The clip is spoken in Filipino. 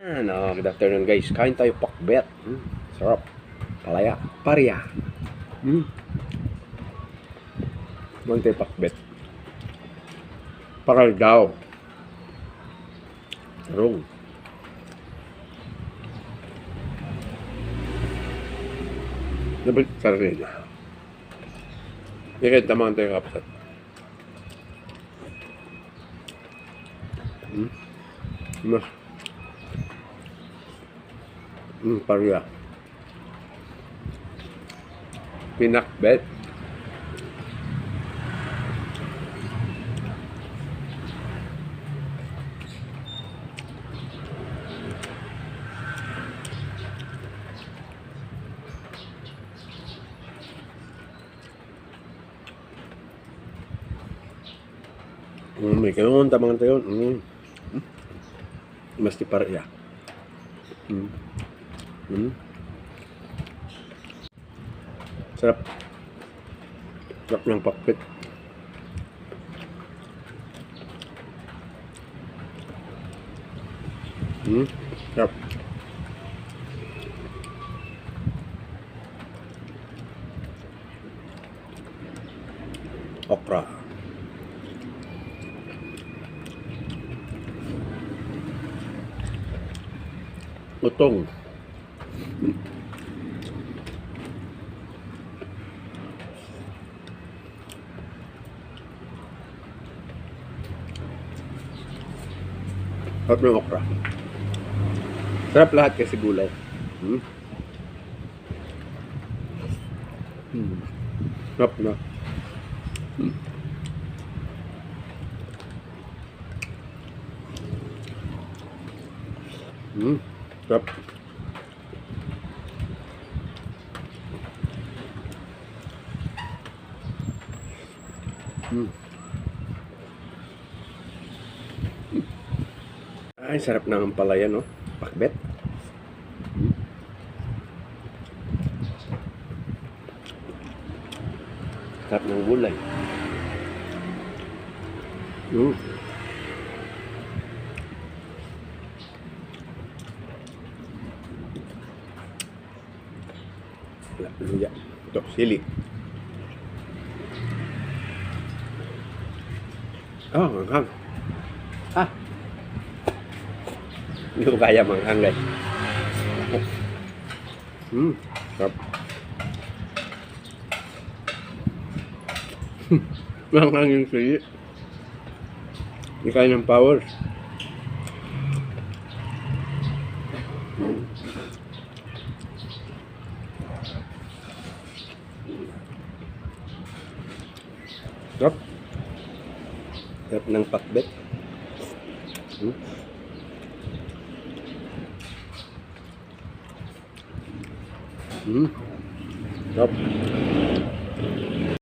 Good afternoon guys. Kain tayo pakbet. Sarap. Palaya. Paria. Kain tayo pakbet. Paral daw. Tarong. Dapat sarili. Ikat naman tayo kapsat. Mas. Paria. Pinakbet. May kanon tamang tayo. Mas di paria. Sarap. Sarap ng pakbet. Sarap. Okra. Utong. Sarap ng okra. Sarap lahat kasi gulay. Sarap na. Sarap. Ay, sarap ng palaya, no? Pakbet. Sarap ng gulay. Luya. Ito, sili. Oh, manghang. Hindi ko kaya manghang, guys. Sarap. Manghang yung sili. Hindi kaya ng power. Sarap. Sarap ng pakbet. Sarap.